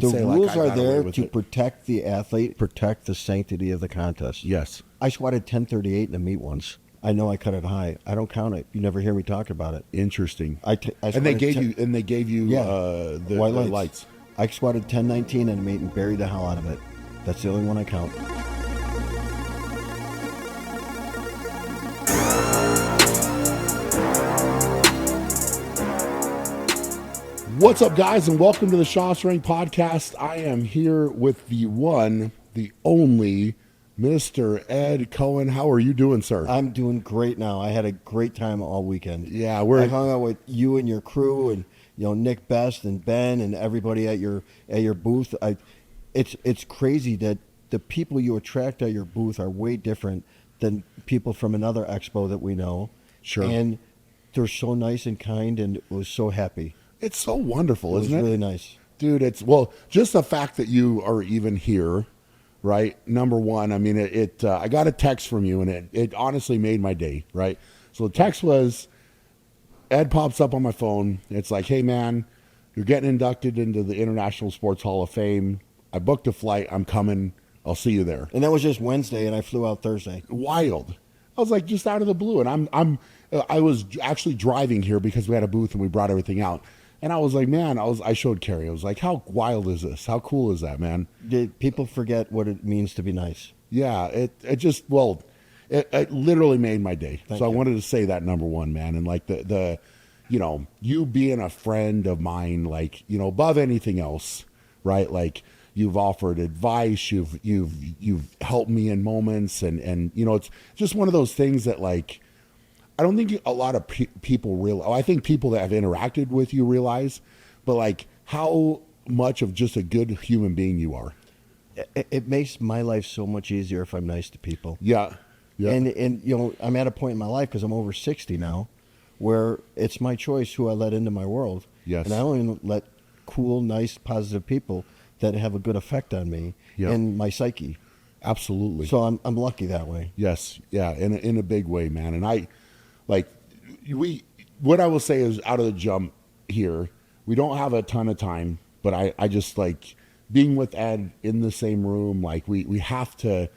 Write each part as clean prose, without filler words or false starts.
The say rules like I are got away there with to it. protect the athlete, protect the sanctity of the contest. Yes. I squatted 1038 in a meet once. I know I cut it high. I don't count it. You never hear me talk about it. Interesting. I And they squatted gave you Yeah. the white lights. I squatted 1019 in a meet and buried the hell out of it. That's the only one I count. What's up, guys, and welcome to the Shaw's Ring Podcast. I am here with the one, the only, Mr. Ed Cohen. How are you doing, sir? I'm doing great now. I had a great time all weekend. Yeah, I hung out with you and your crew, and Nick Best and Ben and everybody at your booth. It's crazy that the people you attract at your booth are way different than people from another expo that we know. Sure. And they're so nice and kind, and was so happy. It's so wonderful, isn't it? It was really nice. Dude, just the fact that you are even here, right? Number one, I mean, I got a text from you, and it honestly made my day, right? So the text was, Ed pops up on my phone. It's like, hey, man, you're getting inducted into the International Sports Hall of Fame. I booked a flight. I'm coming. I'll see you there. And that was just Wednesday, and I flew out Thursday. Wild. I was like, just out of the blue. And I was actually driving here because we had a booth and we brought everything out. And I was like, man, I showed Carrie. I was like, how wild is this? How cool is that, man? People forget what it means to be nice. Yeah, it literally made my day. Thank so you. I wanted to say that, number one, man. And like the you being a friend of mine, like, above anything else, right? Like, you've offered advice, you've helped me in moments, and it's just one of those things that, like, I don't think a lot of people realize. I think people that have interacted with you realize, but like how much of just a good human being you are. It makes my life so much easier if I'm nice to people. Yeah. And I'm at a point in my life, because I'm over 60 now, where it's my choice who I let into my world. Yes. And I only let cool, nice, positive people that have a good effect on me and my psyche. Absolutely. So I'm lucky that way. Yes. Yeah. In a big way, man. And what I will say is, out of the jump here, we don't have a ton of time, but I just like being with Ed in the same room. Like we have to,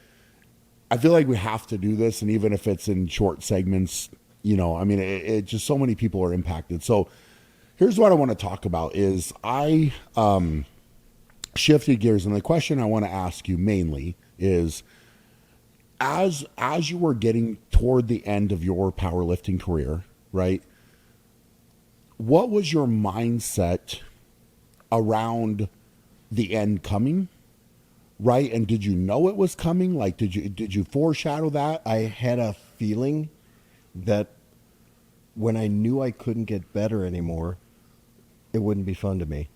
I feel like we have to do this. And even if it's in short segments, it just, so many people are impacted. So here's what I want to talk about is I shifted gears. And the question I want to ask you mainly is, as you were getting toward the end of your powerlifting career, right? What was your mindset around the end coming, right? And did you know it was coming? Like, did you foreshadow that? I had a feeling that when I knew I couldn't get better anymore, it wouldn't be fun to me.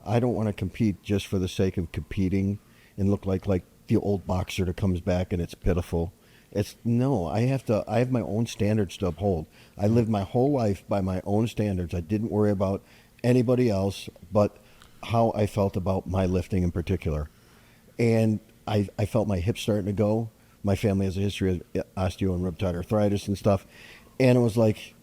I don't want to compete just for the sake of competing and look like the old boxer that comes back and it's pitiful. I have my own standards to uphold. I lived my whole life by my own standards. I didn't worry about anybody else but how I felt about my lifting in particular. And I felt my hips starting to go. My family has a history of osteo and rheumatoid arthritis and stuff. And it was like,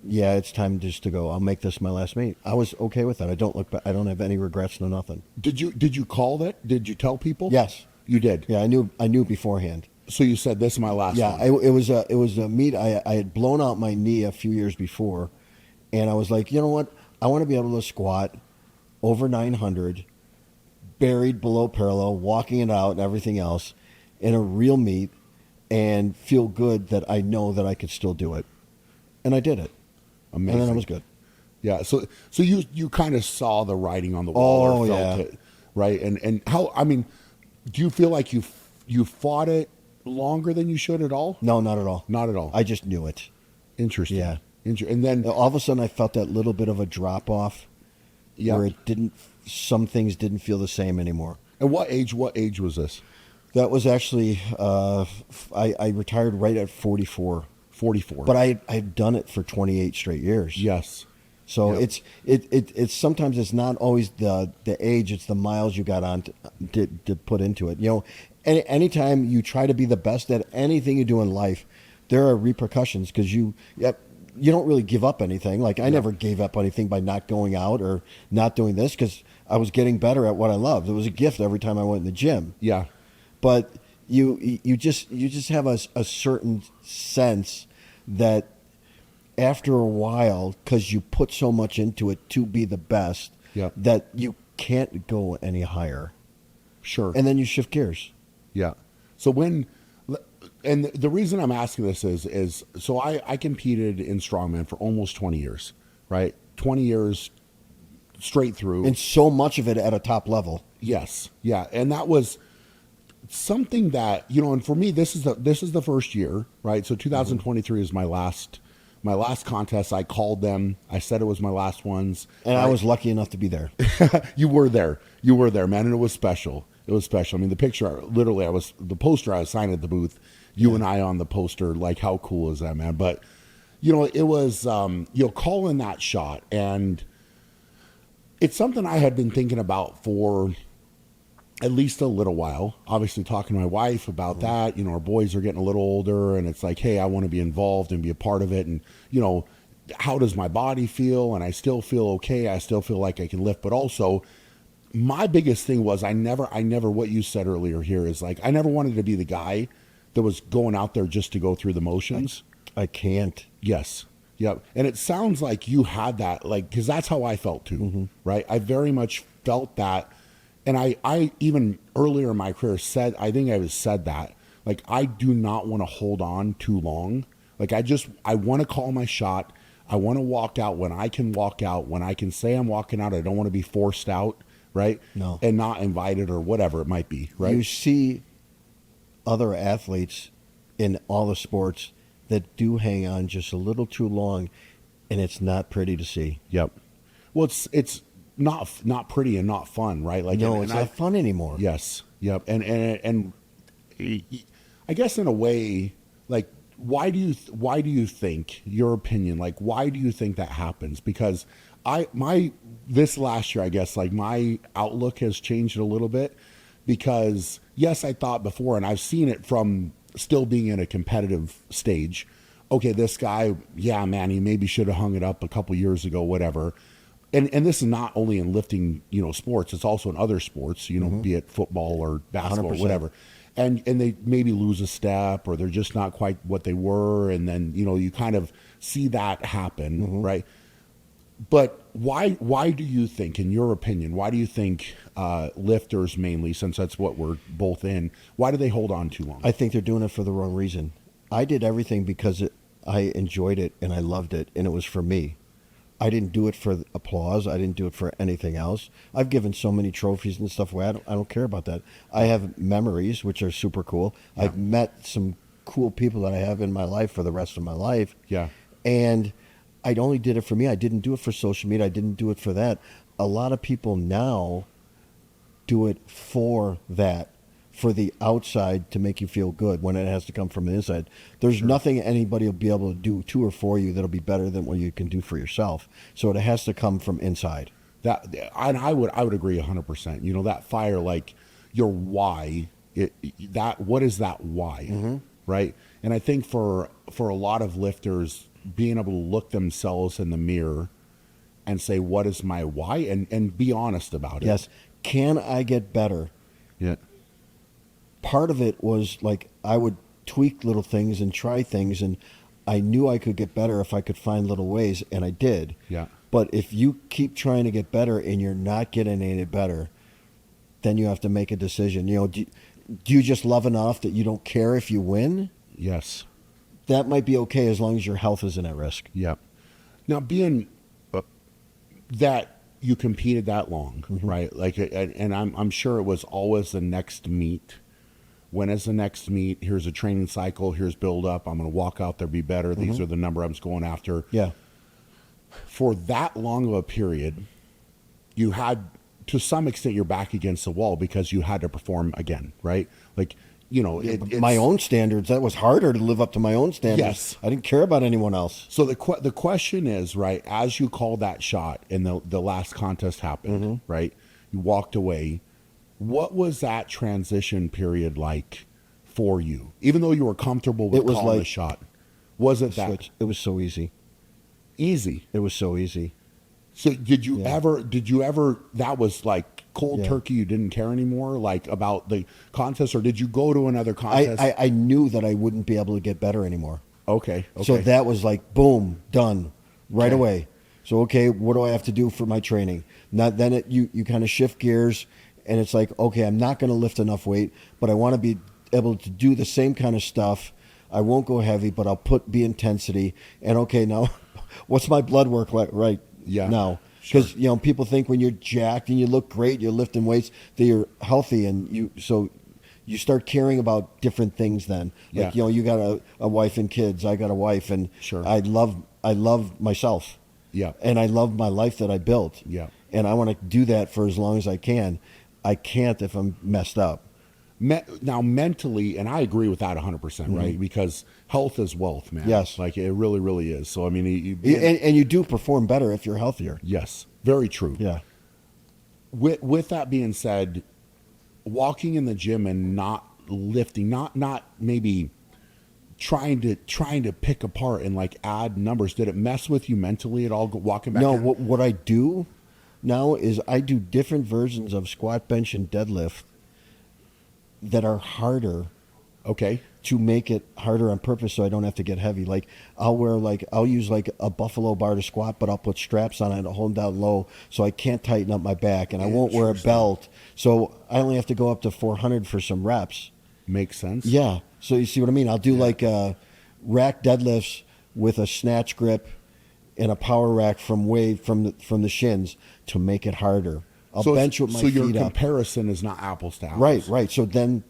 yeah, it's time just to go. I'll make this my last meet. I was okay with that. I don't have any regrets, no nothing. Did you call that? Did you tell people? Yes. You did? Yeah, I knew beforehand. So you said, this is my last one. Yeah, it was a meet. I had blown out my knee a few years before, and I was like, you know what? I want to be able to squat over 900, buried below parallel, walking it out and everything else, in a real meet, and feel good that I know that I could still do it. And I did it. Amazing. And then I was good. Yeah, so you kind of saw the writing on the wall, or felt it, right? And how, I mean, do you feel like you fought it longer than you should at all? No, not at all. Not at all. I just knew it. Interesting. Yeah. And then all of a sudden I felt that little bit of a drop off, where some things didn't feel the same anymore. And what age was this? That was actually, I retired right at 44. 44. But I'd done it for 28 straight years. Yes. So it's sometimes it's not always the age, it's the miles you got on to put into it. Anytime you try to be the best at anything you do in life, there are repercussions, because you don't really give up anything. Like I never gave up anything by not going out or not doing this, because I was getting better at what I loved. It was a gift every time I went in the gym. Yeah. But you just have a certain sense that after a while, because you put so much into it to be the best, Yeah. that you can't go any higher. Sure. And then you shift gears. Yeah. So and the reason I'm asking this is so I competed in strongman for almost 20 years, right? 20 years straight through. And so much of it at a top level. Yes. Yeah. And that was something that, and for me, this is the first year, right? So 2023 is my last contest. I called them. I said it was my last ones. And I was lucky enough to be there. You were there, man. And it was special. It was special. I mean, the picture, literally, the poster I was signed at the booth, you and I on the poster, like, how cool is that, man? But, it was, calling that shot. And it's something I had been thinking about for at least a little while. Obviously, talking to my wife about that. Our boys are getting a little older, and it's like, hey, I want to be involved and be a part of it. And, how does my body feel? And I still feel okay. I still feel like I can lift, but also, my biggest thing was I never, what you said earlier here is like, I never wanted to be the guy that was going out there just to go through the motions. I can't. Yes. Yep. And it sounds like you had that, like, because that's how I felt too, right? I very much felt that. And I even earlier in my career I think I said that, like, I do not want to hold on too long. Like, I want to call my shot. I want to walk out when I can walk out, when I can say I'm walking out. I don't want to be forced out. Right? No. And not invited or whatever it might be, right? You see other athletes in all the sports that do hang on just a little too long, and it's not pretty to see. Yep. Well, it's not pretty and not fun, right? Like, no, it's not fun anymore. Yes. Yep. And I guess in a way, like, why do you think, your opinion, like, why do you think that happens? Because this last year, I guess, like, my outlook has changed a little bit, because yes, I thought before, and I've seen it from still being in a competitive stage. Okay, this guy, yeah, man, he maybe should have hung it up a couple years ago, whatever. And this is not only in lifting, sports, it's also in other sports, be it football or basketball 100%. or whatever. And they maybe lose a step, or they're just not quite what they were, and then, you kind of see that happen, right? But why do you think, in your opinion, why do you think lifters mainly, since that's what we're both in, why do they hold on too long? I think they're doing it for the wrong reason. I did everything because I enjoyed it and I loved it, and it was for me. I didn't do it for applause. I didn't do it for anything else. I've given so many trophies and stuff away. I don't care about that. I have memories, which are super cool. Yeah. I've met some cool people that I have in my life for the rest of my life. Yeah. And I only did it for me. I didn't do it for social media. I didn't do it for that. A lot of people now do it for that, for the outside to make you feel good when it has to come from the inside. There's nothing anybody will be able to do to or for you that'll be better than what you can do for yourself. So it has to come from inside. And I would agree 100%. That fire, like, your why, what is that why, right? And I think for a lot of lifters, being able to look themselves in the mirror and say, what is my why? And be honest about it. Yes. Can I get better? Yeah. Part of it was like I would tweak little things and try things, and I knew I could get better if I could find little ways, and I did. Yeah. But if you keep trying to get better and you're not getting any better, then you have to make a decision. Do you just love enough that you don't care if you win? Yes. That might be okay as long as your health isn't at risk. Yeah. Now, being that you competed that long, right? Like, and I'm sure it was always the next meet. When is the next meet? Here's a training cycle. Here's build up. I'm going to walk out there, be better. These are the number I'm going after. Yeah. For that long of a period, you had, to some extent, you're back against the wall because you had to perform again, right? Like, my own standards, that was harder to live up to my own standards. Yes. I didn't care about anyone else. So the question is, right, as you called that shot and the last contest happened, right, you walked away, what was that transition period like for you? Even though you were comfortable with calling the shot, was it that? It was so easy. Easy. It was so easy. So did you ever, that was like cold turkey, you didn't care anymore, like about the contest, or did you go to another contest? I knew that I wouldn't be able to get better anymore. Okay. So that was like, boom, done right Okay. away. So, okay, what do I have to do for my training? Then you kind of shift gears, and it's like, okay, I'm not going to lift enough weight, but I want to be able to do the same kind of stuff. I won't go heavy, but I'll be intensity. And okay, now what's my blood work like right now? Because people think when you're jacked and you look great, you're lifting weights, that you're healthy, and you start caring about different things then. Like, you got a wife and kids. I got a wife, and I love myself. Yeah. And I love my life that I built. Yeah. And I want to do that for as long as I can. I can't if I'm messed up. Now, mentally, and I agree with that 100%, right? Because health is wealth, man. Yes. Like, it really, really is. So, I mean, and you do perform better if you're healthier. Yes. Very true. Yeah. With that being said, walking in the gym and not lifting, not maybe trying to pick apart and like add numbers, did it mess with you mentally at all walking back? No, what I do now is I do different versions of squat, bench, and deadlift that are harder. Okay. To make it harder on purpose so I don't have to get heavy. Like I'll use like a buffalo bar to squat, but I'll put straps on it to hold down low so I can't tighten up my back, and I won't wear a belt. So I only have to go up to 400 for some reps. Makes sense. Yeah. So you see what I mean? I'll do like rack deadlifts with a snatch grip and a power rack from the shins to make it harder. I'll bench with my feet up. So your comparison is not apples to apples. Right. So then,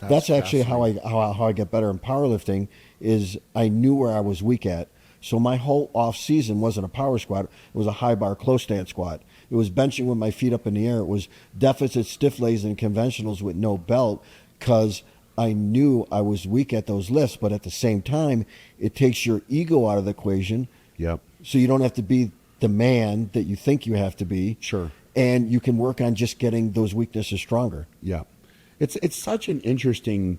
that's actually how I get better in powerlifting is I knew where I was weak at. So my whole off season wasn't a power squat. It was a high bar close stance squat. It was benching with my feet up in the air. It was deficit stiff legs and conventionals with no belt, because I knew I was weak at those lifts. But at the same time, it takes your ego out of the equation. Yep. So you don't have to be the man that you think you have to be. Sure. And you can work on just getting those weaknesses stronger. Yeah. It's such an interesting,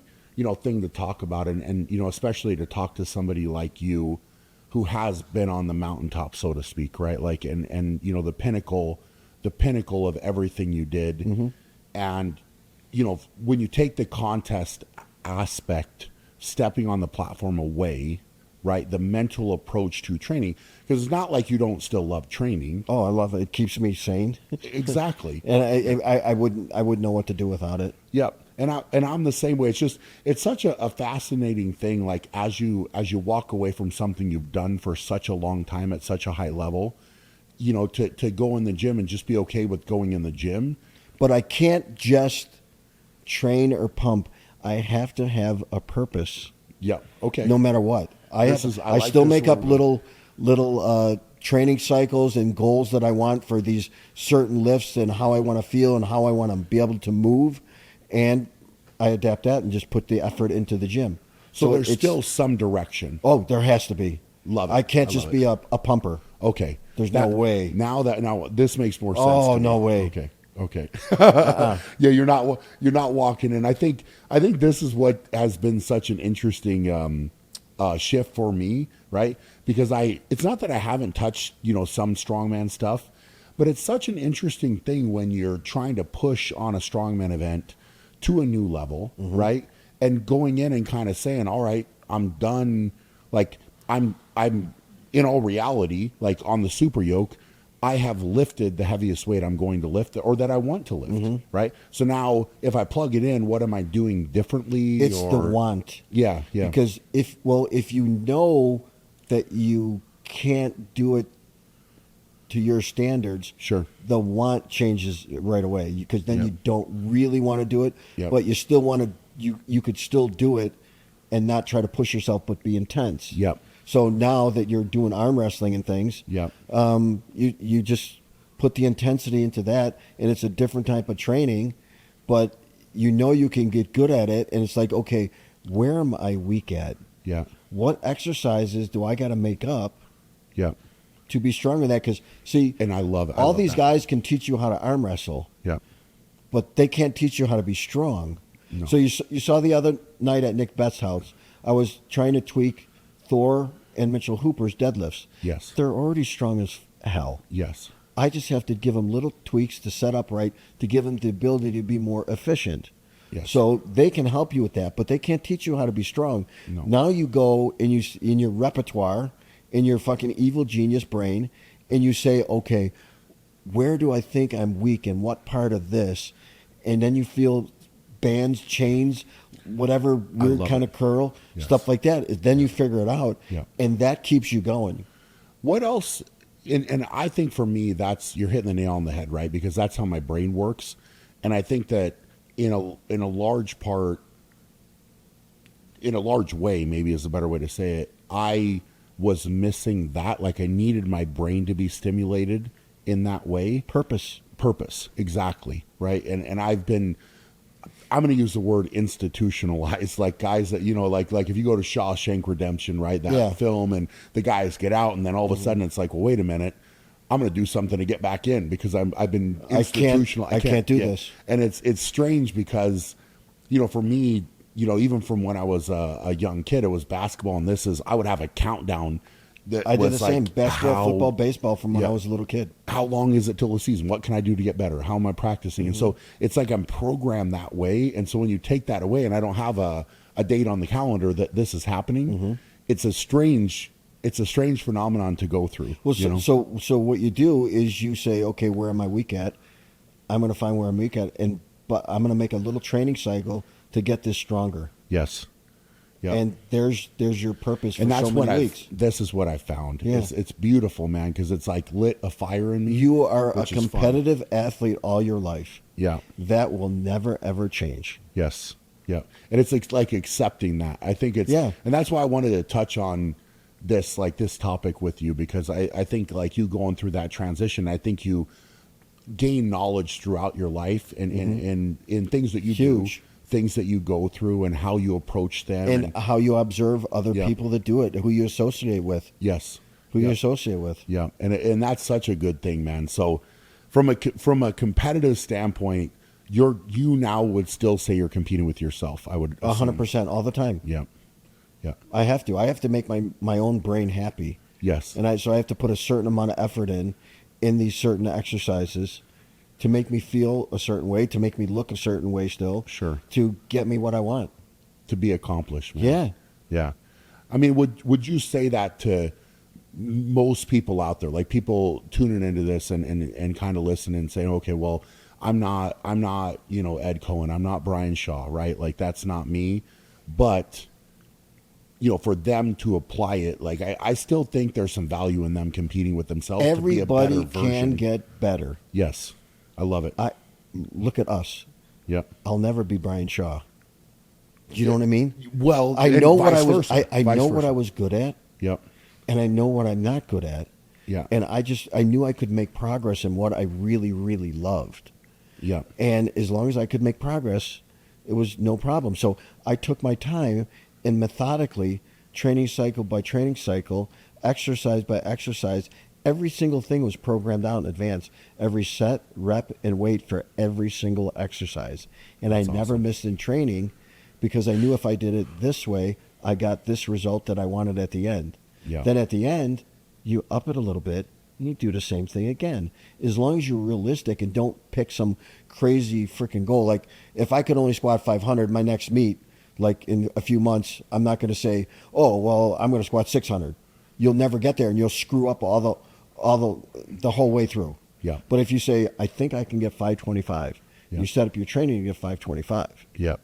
thing to talk about, and especially to talk to somebody like you who has been on the mountaintop, so to speak, right? Like, and the pinnacle of everything you did. Mm-hmm. And, when you take the contest aspect, stepping on the platform away, right? The mental approach to training, because it's not like you don't still love training. Oh, I love it. It keeps me sane. Exactly. And I wouldn't know what to do without it. Yep. And I'm the same way. It's such a fascinating thing. Like as you walk away from something you've done for such a long time at such a high level, to go in the gym and just be okay with going in the gym. But I can't just train or pump. I have to have a purpose. Yeah. Okay. No matter what. I still make up little training cycles and goals that I want for these certain lifts and how I want to feel and how I want to be able to move, and I adapt that and just put the effort into the gym. So there's still some direction. Oh, there has to be. Love it. I can't just be a pumper. Okay. There's no way. Now this makes more sense. Oh, to me. no way. Okay. Yeah, you're not walking in. I think this is what has been such an interesting shift for me, right? Because it's not that I haven't touched, some strongman stuff, but it's such an interesting thing when you're trying to push on a strongman event to a new level, mm-hmm. right? And going in and kind of saying, all right, I'm done. Like I'm in all reality, like on the super yoke, I have lifted the heaviest weight I'm going to lift or that I want to lift, mm-hmm. right? So now if I plug it in, what am I doing differently? It's the want. Yeah. Because if you know that you can't do it to your standards, sure, the want changes right away, because then you don't really want to do it, but you still want to, you could still do it and not try to push yourself, but be intense. Yep. So now that you're doing arm wrestling and things, you just put the intensity into that, and it's a different type of training, but you can get good at it, and it's like, okay, where am I weak at? Yeah. What exercises do I got to make up? Yeah. To be stronger than that, because see, and I love it. All these guys can teach you how to arm wrestle. Yeah. But they can't teach you how to be strong. No. So you saw the other night at Nick Bett's house, I was trying to tweak Thor and Mitchell Hooper's deadlifts. Yes. They're already strong as hell. Yes. I just have to give them little tweaks to set up right, to give them the ability to be more efficient. Yes. So they can help you with that, but they can't teach you how to be strong. No. Now you go and you in your repertoire, in your fucking evil genius brain, and you say, okay, where do I think I'm weak and what part of this? And then you feel bands, chains, whatever weird kind of curl, Yes. stuff like that. Then you figure it out, Yeah. and that keeps you going. What else? And I think for me, you're hitting the nail on the head, right? Because that's how my brain works. And I think that in a large part, in a large way, maybe is a better way to say it, I was missing that. Like, I needed my brain to be stimulated in that way. Purpose. Exactly. Right. And I'm going to use the word institutionalized, like guys that, like if you go to Shawshank Redemption, right, that film, and the guys get out, and then all of a sudden it's like, well, wait a minute, I'm going to do something to get back in because I've been institutional. I can't do this. And it's strange because, for me, even from when I was a young kid, it was basketball, and I would have a countdown. I did the same, basketball, football, baseball from when I was a little kid. How long is it till the season? What can I do to get better? How am I practicing? And so it's like I'm programmed that way. And so when you take that away, and I don't have a date on the calendar that this is happening, it's a strange phenomenon to go through. Well, so what you do is you say, okay, where am I weak at? I'm going to find where I'm weak at, but I'm going to make a little training cycle to get this stronger. Yes. Yep. And there's your purpose for and that's so many weeks. This is what I found. Yeah. It's beautiful, man, because it's like lit a fire in me. You are a competitive athlete all your life. Yeah. That will never, ever change. Yes. Yeah. And it's like accepting that. I think it's, and that's why I wanted to touch on this topic with you, because I think like you going through that transition, I think you gain knowledge throughout your life and in things that you do. Things that you go through and how you approach them. And how you observe other people that do it, who you associate with. Yes. Who you associate with. Yeah. And that's such a good thing, man. So from a competitive standpoint, you now would still say you're competing with yourself, I would assume. 100% all the time. Yeah. Yeah. I have to make my own brain happy. Yes. And so I have to put a certain amount of effort in these certain exercises to make me feel a certain way, to make me look a certain way still. Sure. To get me what I want. To be accomplished, man. Yeah. Yeah. I mean, would you say that to most people out there, like people tuning into this and kind of listening and saying, okay, well, I'm not, Ed Cohen, I'm not Brian Shaw, right? Like, that's not me. But, for them to apply it, like, I still think there's some value in them competing with themselves. Everybody to be a better can version. get better. Yes. I love it. Look at us. Yep. I'll never be Brian Shaw. Do you know what I mean? Well, I know what I was. versa. I Vice know versa. what I was good at. Yep. And I know what I'm not good at. Yeah. And I knew I could make progress in what I really, really loved. Yeah. And as long as I could make progress, it was no problem. So I took my time and methodically, training cycle by training cycle, exercise by exercise. Every single thing was programmed out in advance. Every set, rep, and weight for every single exercise. And I never missed in training because I knew if I did it this way, I got this result that I wanted at the end. Yeah. Then at the end, you up it a little bit, and you do the same thing again. As long as you're realistic and don't pick some crazy freaking goal. Like, if I could only squat 500, my next meet, like in a few months, I'm not going to say, oh, well, I'm going to squat 600. You'll never get there, and you'll screw up the whole way through. Yeah. But if you say, I think I can get 525, Yeah. you set up your training, you get 525. Yep.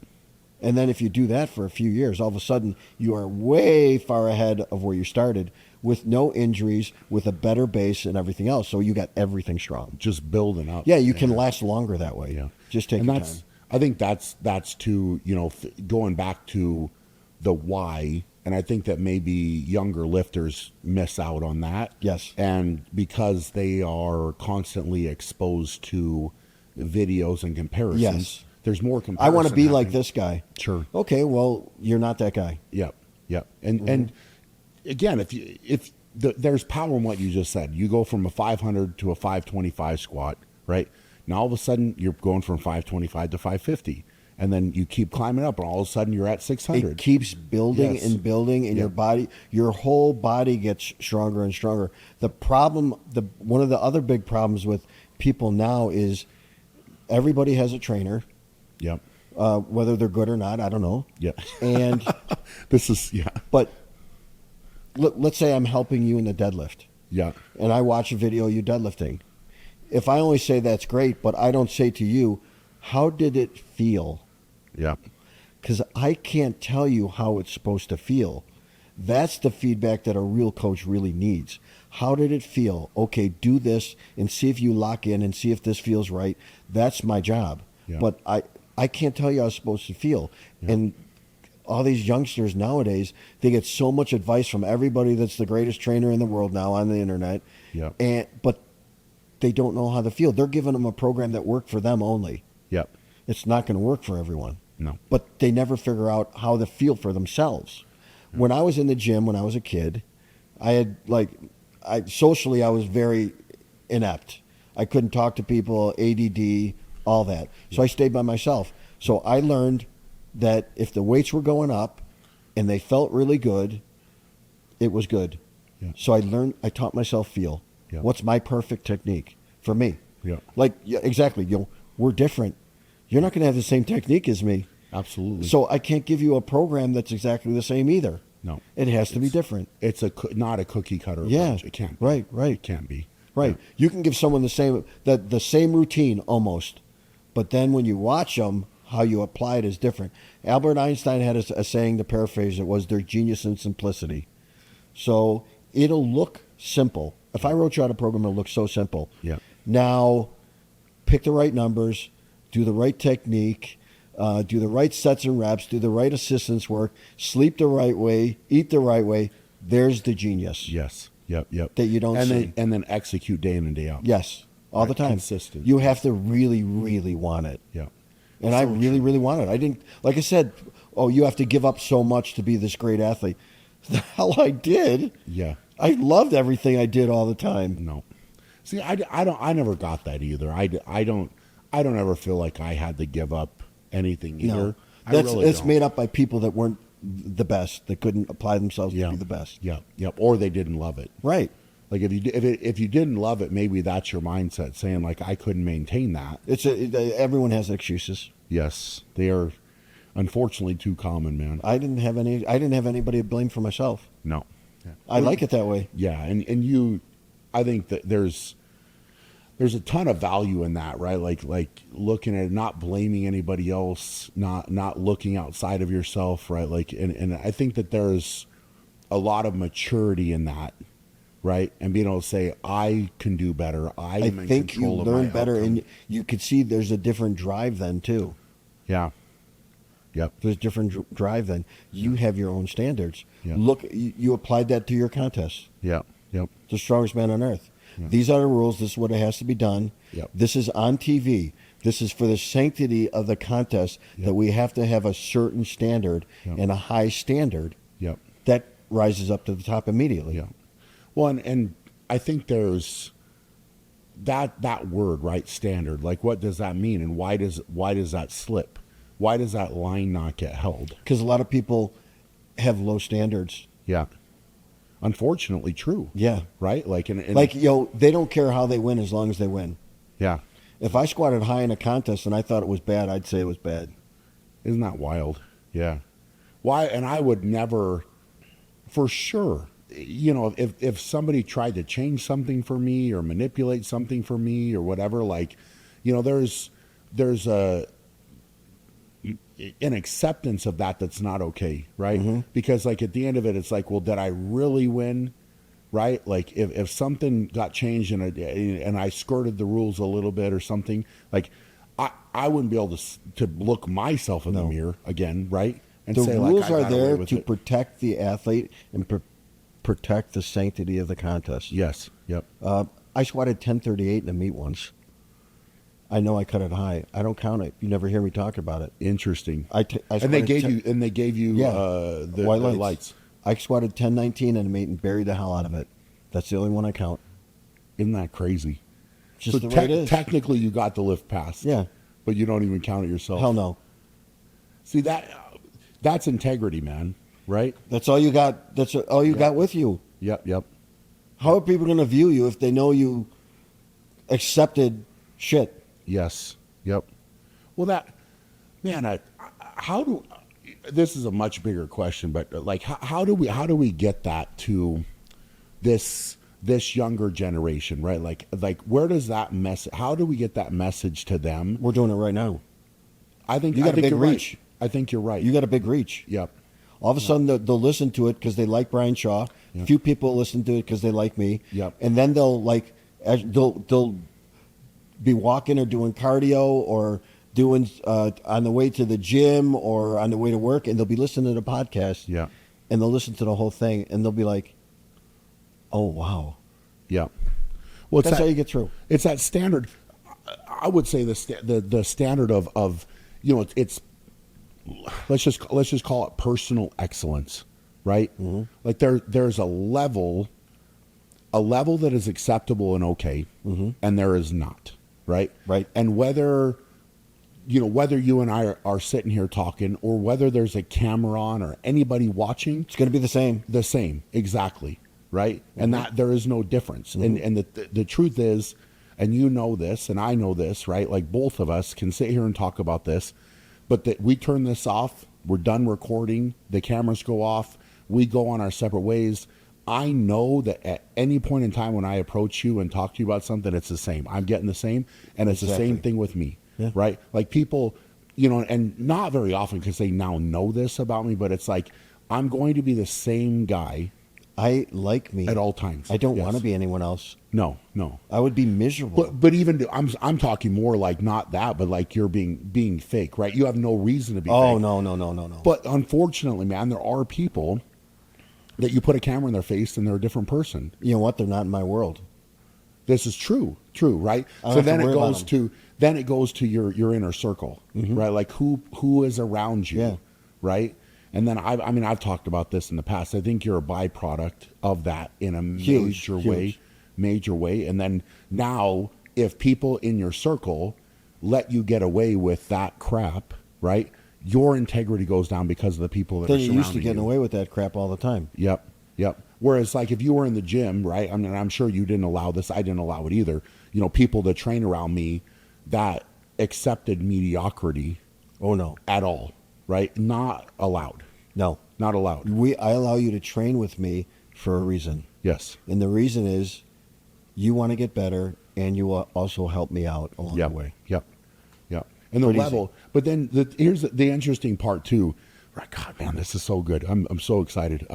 And then if you do that for a few years, all of a sudden you are way far ahead of where you started with no injuries, with a better base and everything else. So you got everything strong. Just building up. Yeah, you can last longer that way. Yeah. Just take your time. I think that's too, going back to the why. And I think that maybe younger lifters miss out on that. Yes. And because they are constantly exposed to videos and comparisons, Yes. there's more comparison. I want to be like happening. this guy. Sure. Okay, well, you're not that guy. Yep. Yep. And again, there's power in what you just said. You go from a 500 to a 525 squat, right? Now all of a sudden you're going from 525 to 550. and then you keep climbing up, and all of a sudden you're at 600. It keeps building Yes. and building, and your whole body gets stronger and stronger. The problem, one of the other big problems with people now is everybody has a trainer, Yep. whether they're good or not, I don't know. Yep. And This is but let's say I'm helping you in the deadlift, yeah. and I watch a video of you deadlifting. If I only say that's great, but I don't say to you, how did it feel? Yeah. Because I can't tell you how it's supposed to feel. That's the feedback that a real coach really needs. How did it feel? Okay, do this and see if you lock in and see if this feels right. That's my job. Yeah. But I can't tell you how it's supposed to feel. Yeah. And all these youngsters nowadays, they get so much advice from everybody that's the greatest trainer in the world now on the internet. Yeah. But they don't know how to feel. They're giving them a program that worked for them only. Yep. It's not going to work for everyone. No. But they never figure out how to feel for themselves. When I was in the gym when I was a kid, socially I was very inept. I couldn't talk to people, ADD, all that. So I stayed by myself. So I learned that if the weights were going up and they felt really good, it was good. Yeah. So I taught myself feel. Yeah. What's my perfect technique for me? Yeah. Exactly. We're different. You're not going to have the same technique as me. Absolutely. So I can't give you a program that's exactly the same either. No. It has to be different. It's not a cookie cutter Yeah. approach. It can't be. Right. It can't be. Right. Yeah. You can give someone the same routine almost, but then when you watch them, how you apply it is different. Albert Einstein had a saying, to paraphrase it, was their genius in simplicity. So it'll look simple. If I wrote you out a program, it'll look so simple. Yeah. Now, pick the right numbers, do the right technique, do the right sets and reps, do the right assistance work, sleep the right way, eat the right way. There's the genius. Yes. Yep. That you don't see. And then execute day in and day out. Yes, all the time. Consistent. You have to really, really want it. Yeah. And I really, really want it. I didn't, like I said, you have to give up so much to be this great athlete. The hell I did. Yeah. I loved everything I did all the time. No. See, I never got that either. I don't ever feel like I had to give up anything either. No. It's That's made up by people that weren't the best, that couldn't apply themselves to be the best. Yep. Or they didn't love it. Right. Like if you didn't love it, maybe that's your mindset, saying like I couldn't maintain that. Everyone has excuses. Yes, they are unfortunately too common, man. I didn't have anybody to blame for myself. No. I like it that way. Yeah, and you, I think that there's a ton of value in that, right? Like looking at it, not blaming anybody else, not looking outside of yourself, right? And I think that there's a lot of maturity in that, right? And being able to say, I can do better. I am in think you control of learn my better, outcome. and you could see there's a different drive then too. Yeah. Yep. There's different drive then. You have your own standards. Yeah. Look, you applied that to your contest. Yep. Yep. The strongest man on earth. Yeah. These are the rules. This is what it has to be done. Yep. This is on TV. This is for the sanctity of the contest, Yep. that we have to have a certain standard Yep. and a high standard. Yep. That rises up to the top immediately. Yeah. Well, and I think there's that word, right? Standard. Like, what does that mean, and why does that slip? Why does that line not get held? Because a lot of people have low standards. Yeah. Unfortunately, true. Yeah. Right. Like, they don't care how they win as long as they win. Yeah. If I squatted high in a contest and I thought it was bad, I'd say it was bad. Isn't that wild? Yeah. Why? And I would never, for sure. If somebody tried to change something for me or manipulate something for me or whatever, like, there's an acceptance of that's not okay, right? Mm-hmm. Because like at the end of it, it's like, well, did I really win? Right? Like if something got changed and I skirted the rules a little bit or something, like I wouldn't be able to look myself in the mirror again, right? And The say, rules like, I are got away there with to it. protect the athlete and protect the sanctity of the contest. Yes. Yep. I squatted 1038 in a meet once. I know I cut it high. I don't count it. You never hear me talk about it. Interesting. I And they gave you the white lights. I squatted 1019 in a meet and buried the hell out of it. That's the only one I count. Isn't that crazy? Just So the way it is. technically, you got the lift pass. Yeah. But you don't even count it yourself. Hell no. See that's integrity, man. Right? That's all you got. That's all you got with you. Yep. How are people going to view you if they know you accepted shit? Yes. Yep. Well, how do this is a much bigger question, but like how do we get that to this younger generation, right? Like where does that message? How do we get that message to them? We're doing it right now. I think You got a big you're reach. Right. I think you're right. You got a big reach. Yep. All of a sudden, they'll listen to it because they like Brian Shaw. Yep. A few people listen to it because they like me. Yep. And then they'll be walking or doing cardio or doing on the way to the gym or on the way to work, and they'll be listening to the podcast. Yeah. And they'll listen to the whole thing, and they'll be like, "Oh wow." Yeah. Well, That's how you get through. It's that standard. I would say the standard of it's let's just call it personal excellence, right? Mm-hmm. Like there's a level that is acceptable and okay, mm-hmm. and there is not, right? Right. And whether you and I are sitting here talking, or whether there's a camera on or anybody watching, it's going to be the same. The same, exactly, right? Mm-hmm. And that there is no difference. Mm-hmm. And the truth is, and you know this, and I know this, right? Like both of us can sit here and talk about this, but that we turn this off, we're done recording, the cameras go off, we go on our separate ways. I know that at any point in time when I approach you and talk to you about something, it's the same. I'm getting the same, and it's exactly the same thing with me, right? Like people, and not very often because they now know this about me, but it's like I'm going to be the same guy. I like me at all times. I don't want to be anyone else. No. I would be miserable. But even I'm talking more like not that, but like you're being fake, right? You have no reason to be. Oh fake. No. But unfortunately, man, there are people that you put a camera in their face and they're a different person. You know what? They're not in my world. This is true, right? So then it goes to your inner circle, mm-hmm. right? Like who is around you, right? And then I've talked about this in the past. I think you're a byproduct of that in a major way. And then now, if people in your circle let you get away with that crap, right? Your integrity goes down because of the people that are surrounding you. They're used to getting away with that crap all the time. Yep. Whereas, like, if you were in the gym, right? I mean, I'm sure you didn't allow this. I didn't allow it either. People that train around me that accepted mediocrity. Oh no, at all. Right? Not allowed. No. Not allowed. I allow you to train with me for a reason. Yes. And the reason is you want to get better, and you also help me out along the way. Yep. And the level. But then here's the interesting part too. Right, God, man, this is so good. I'm so excited.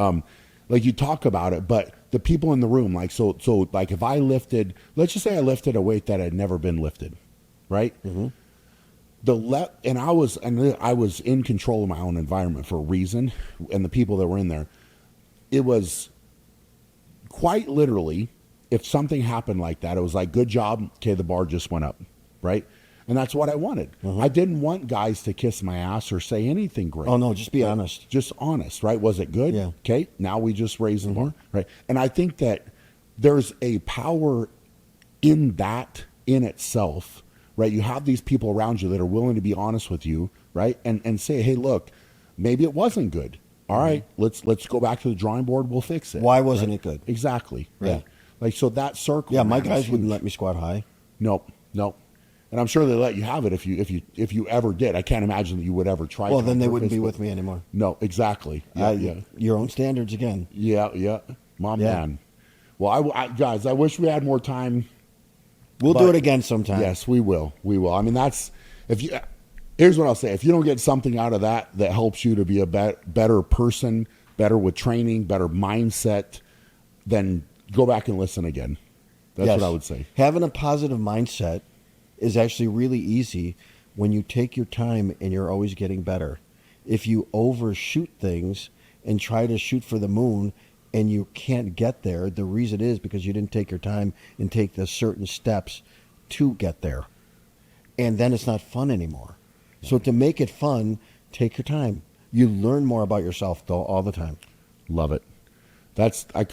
Like you talk about it, but the people in the room, like so like if I lifted, let's just say I lifted a weight that had never been lifted, right? Mm-hmm. And I was in control of my own environment for a reason, and the people that were in there, it was quite literally, if something happened like that, it was like, good job, okay, the bar just went up, right? And that's what I wanted. Mm-hmm. I didn't want guys to kiss my ass or say anything great. Oh no, just be honest. Just honest, right? Was it good? Yeah. Okay, now we just raised the bar, right? And I think that there's a power in that in itself. Right, you have these people around you that are willing to be honest with you, right, and say, hey, look, maybe it wasn't good. All right, let's go back to the drawing board. We'll fix it. Why wasn't it good? Exactly. Right. Yeah. Like so that circle. Yeah, my guys wouldn't let me squat high. Nope. And I'm sure they let you have it if you ever did. I can't imagine that you would ever try. Well, then they wouldn't be with me anymore. No, exactly. Yeah. Your own standards again. Yeah. Man. Well, guys, I wish we had more time. We'll do it again sometime. Yes, we will. I mean, here's what I'll say. If you don't get something out of that helps you to be a better person, better with training, better mindset, then go back and listen again. That's what I would say. Having a positive mindset is actually really easy when you take your time and you're always getting better. If you overshoot things and try to shoot for the moon and you can't get there, the reason is because you didn't take your time and take the certain steps to get there. And then it's not fun anymore. So to make it fun, take your time. You learn more about yourself though all the time. Love it. I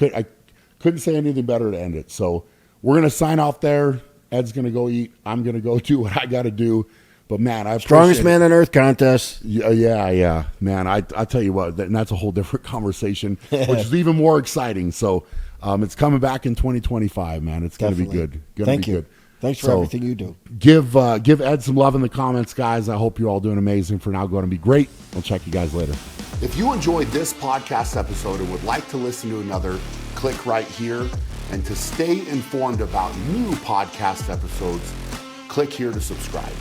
couldn't say anything better to end it. So we're going to sign off there. Ed's going to go eat. I'm going to go do what I got to do. But man, I Strongest appreciate man on earth contest. Yeah, man. I tell you what, and that's a whole different conversation, which is even more exciting. So it's coming back in 2025, man. It's going to be good. Thank you. Thanks for everything you do. Give Ed some love in the comments, guys. I hope you're all doing amazing. For now, going to be great. I'll check you guys later. If you enjoyed this podcast episode and would like to listen to another, click right here. And to stay informed about new podcast episodes, click here to subscribe.